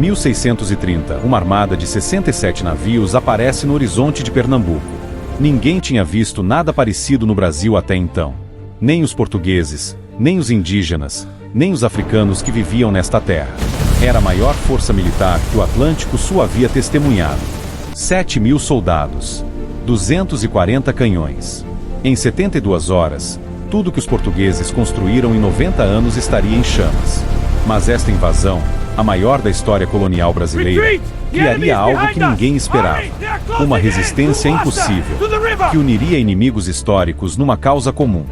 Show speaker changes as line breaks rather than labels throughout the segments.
1630, uma armada de 67 navios aparece no horizonte de Pernambuco. Ninguém tinha visto nada parecido no Brasil até então. Nem os portugueses, nem os indígenas, nem os africanos que viviam nesta terra. Era a maior força militar que o Atlântico Sul havia testemunhado. 7.000 soldados, 240 canhões. Em 72 horas, tudo que os portugueses construíram em 90 anos estaria em chamas. Mas esta invasão, a maior da história colonial brasileira, criaria algo que ninguém esperava. Uma resistência impossível, que uniria inimigos históricos numa causa comum.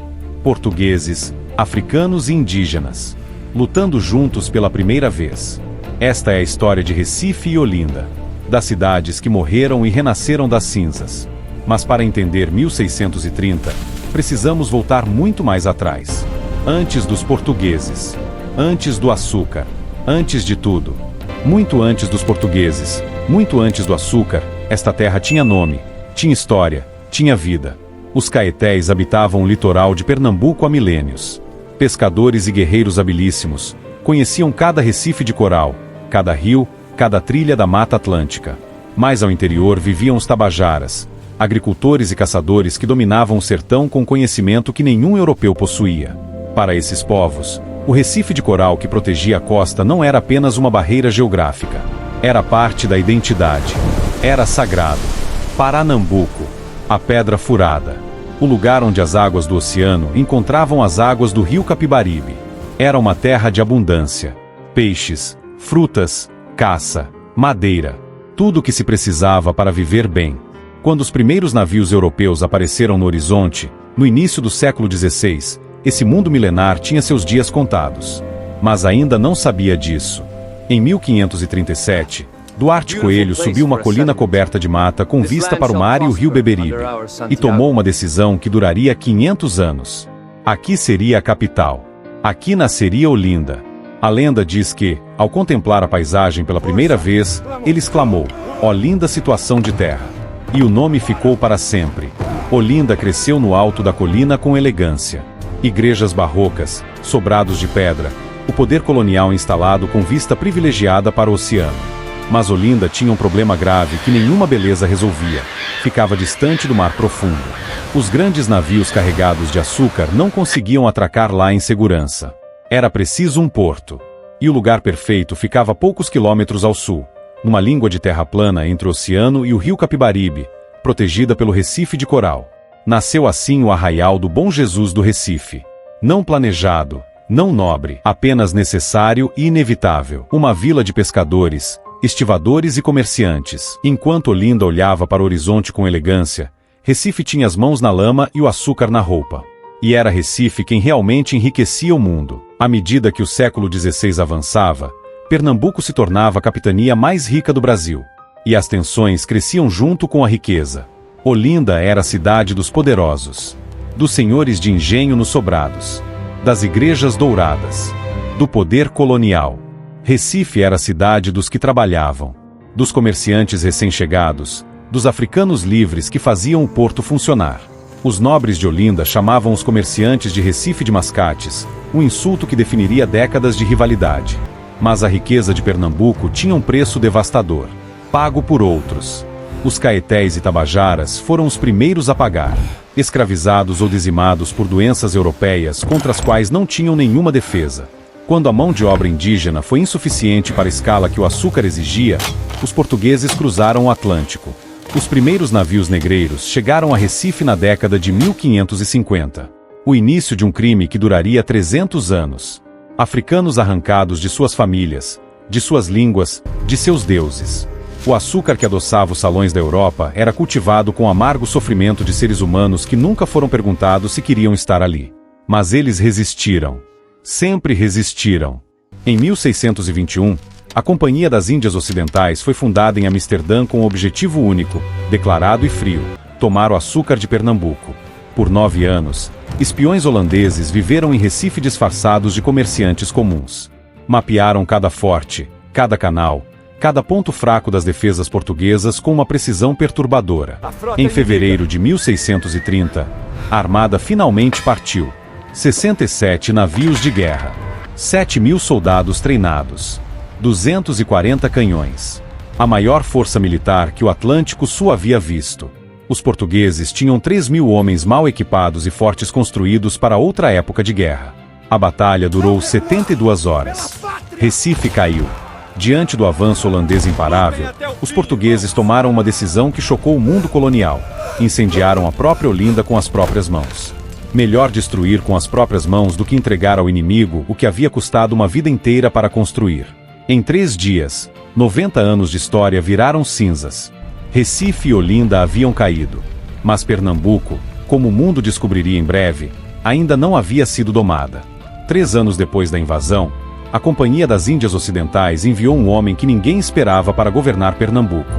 Portugueses, africanos e indígenas, lutando juntos pela primeira vez. Esta é a história de Recife e Olinda, das cidades que morreram e renasceram das cinzas. Mas para entender 1630, precisamos voltar muito mais atrás. Antes dos portugueses, antes do açúcar, antes de tudo. Muito antes dos portugueses, muito antes do açúcar, esta terra tinha nome, tinha história, tinha vida. Os caetés habitavam o litoral de Pernambuco há milênios. Pescadores e guerreiros habilíssimos conheciam cada recife de coral, cada rio, cada trilha da Mata Atlântica. Mais ao interior viviam os tabajaras, agricultores e caçadores que dominavam o sertão com conhecimento que nenhum europeu possuía. Para esses povos, o recife de coral que protegia a costa não era apenas uma barreira geográfica. Era parte da identidade. Era sagrado. Paranambuco, a pedra furada. O lugar onde as águas do oceano encontravam as águas do rio Capibaribe. Era uma terra de abundância. Peixes, frutas, caça, madeira. Tudo o que se precisava para viver bem. Quando os primeiros navios europeus apareceram no horizonte, no início do século XVI, esse mundo milenar tinha seus dias contados. Mas ainda não sabia disso. Em 1537, Duarte Coelho subiu uma colina coberta de mata com vista para o mar e o rio Beberibe, e tomou uma decisão que duraria 500 anos. Aqui seria a capital. Aqui nasceria Olinda. A lenda diz que, ao contemplar a paisagem pela primeira vez, ele exclamou: "Ó linda situação de terra!" E o nome ficou para sempre. Olinda cresceu no alto da colina com elegância. Igrejas barrocas, sobrados de pedra, o poder colonial instalado com vista privilegiada para o oceano. Mas Olinda tinha um problema grave que nenhuma beleza resolvia. Ficava distante do mar profundo. Os grandes navios carregados de açúcar não conseguiam atracar lá em segurança. Era preciso um porto. E o lugar perfeito ficava a poucos quilômetros ao sul, numa língua de terra plana entre o oceano e o rio Capibaribe, protegida pelo Recife de Coral. Nasceu assim o Arraial do Bom Jesus do Recife. Não planejado, não nobre, apenas necessário e inevitável. Uma vila de pescadores, estivadores e comerciantes. Enquanto Olinda olhava para o horizonte com elegância, Recife tinha as mãos na lama e o açúcar na roupa. E era Recife quem realmente enriquecia o mundo. À medida que o século XVI avançava, Pernambuco se tornava a capitania mais rica do Brasil. E as tensões cresciam junto com a riqueza. Olinda era a cidade dos poderosos, dos senhores de engenho nos sobrados, das igrejas douradas, do poder colonial. Recife era a cidade dos que trabalhavam, dos comerciantes recém-chegados, dos africanos livres que faziam o porto funcionar. Os nobres de Olinda chamavam os comerciantes de Recife de mascates, um insulto que definiria décadas de rivalidade. Mas a riqueza de Pernambuco tinha um preço devastador, pago por outros. Os caetés e tabajaras foram os primeiros a pagar, escravizados ou dizimados por doenças europeias contra as quais não tinham nenhuma defesa. Quando a mão de obra indígena foi insuficiente para a escala que o açúcar exigia, os portugueses cruzaram o Atlântico. Os primeiros navios negreiros chegaram a Recife na década de 1550. O início de um crime que duraria 300 anos. Africanos arrancados de suas famílias, de suas línguas, de seus deuses. O açúcar que adoçava os salões da Europa era cultivado com amargo sofrimento de seres humanos que nunca foram perguntados se queriam estar ali. Mas eles resistiram. Sempre resistiram. Em 1621, a Companhia das Índias Ocidentais foi fundada em Amsterdã com um objetivo único, declarado e frio: tomar o açúcar de Pernambuco. Por 9 anos, espiões holandeses viveram em Recife disfarçados de comerciantes comuns. Mapearam cada forte, cada canal, cada ponto fraco das defesas portuguesas com uma precisão perturbadora. Em fevereiro de 1630, a armada finalmente partiu. 67 navios de guerra, 7.000 soldados treinados. 240 canhões. A maior força militar que o Atlântico Sul havia visto. Os portugueses tinham 3.000 homens mal equipados e fortes construídos para outra época de guerra. A batalha durou 72 horas. Recife caiu. Diante do avanço holandês imparável, os portugueses tomaram uma decisão que chocou o mundo colonial. Incendiaram a própria Olinda com as próprias mãos. Melhor destruir com as próprias mãos do que entregar ao inimigo o que havia custado uma vida inteira para construir. Em 3 dias, 90 anos de história viraram cinzas. Recife e Olinda haviam caído. Mas Pernambuco, como o mundo descobriria em breve, ainda não havia sido domada. 3 anos depois da invasão, a Companhia das Índias Ocidentais enviou um homem que ninguém esperava para governar Pernambuco.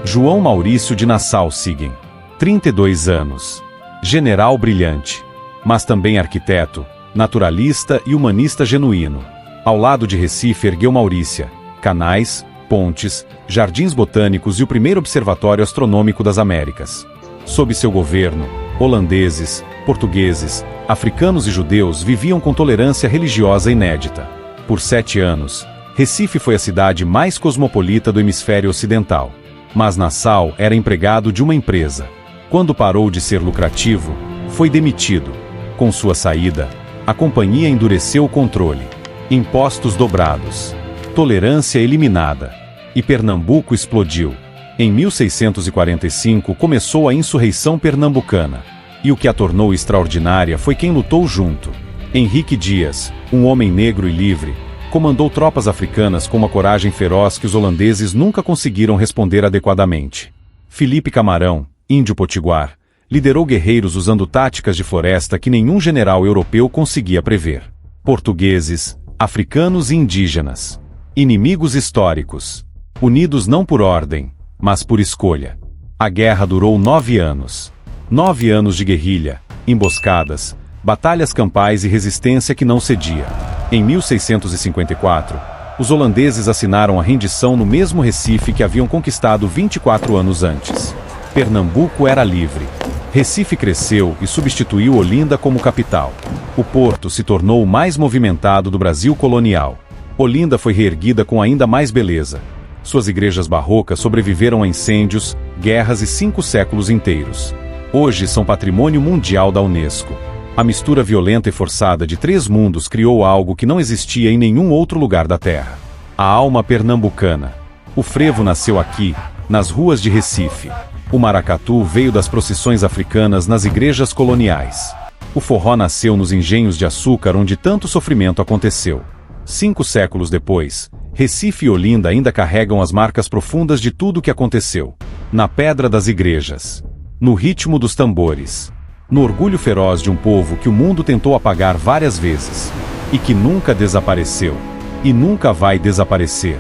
João Maurício de Nassau-Siegen. 32 anos. General brilhante. Mas também arquiteto, naturalista e humanista genuíno. Ao lado de Recife ergueu Maurícia, canais, pontes, jardins botânicos e o primeiro observatório astronômico das Américas. Sob seu governo, holandeses, portugueses, africanos e judeus viviam com tolerância religiosa inédita. Por 7 anos, Recife foi a cidade mais cosmopolita do hemisfério ocidental. Mas Nassau era empregado de uma empresa. Quando parou de ser lucrativo, foi demitido. Com sua saída, a companhia endureceu o controle. Impostos dobrados. Tolerância eliminada. E Pernambuco explodiu. Em 1645 começou a insurreição pernambucana. E o que a tornou extraordinária foi quem lutou junto. Henrique Dias, um homem negro e livre, comandou tropas africanas com uma coragem feroz que os holandeses nunca conseguiram responder adequadamente. Felipe Camarão, índio potiguar, liderou guerreiros usando táticas de floresta que nenhum general europeu conseguia prever. Portugueses, africanos e indígenas. Inimigos históricos. Unidos não por ordem, mas por escolha. A guerra durou 9 anos. 9 anos de guerrilha, emboscadas, batalhas campais e resistência que não cedia. Em 1654, os holandeses assinaram a rendição no mesmo Recife que haviam conquistado 24 anos antes. Pernambuco era livre. Recife cresceu e substituiu Olinda como capital. O porto se tornou o mais movimentado do Brasil colonial. Olinda foi reerguida com ainda mais beleza. Suas igrejas barrocas sobreviveram a incêndios, guerras e 5 séculos inteiros. Hoje são patrimônio mundial da Unesco. A mistura violenta e forçada de 3 mundos criou algo que não existia em nenhum outro lugar da Terra. A alma pernambucana. O frevo nasceu aqui, nas ruas de Recife. O maracatu veio das procissões africanas nas igrejas coloniais. O forró nasceu nos engenhos de açúcar onde tanto sofrimento aconteceu. 5 séculos depois, Recife e Olinda ainda carregam as marcas profundas de tudo o que aconteceu. Na pedra das igrejas. No ritmo dos tambores. No orgulho feroz de um povo que o mundo tentou apagar várias vezes. E que nunca desapareceu. E nunca vai desaparecer.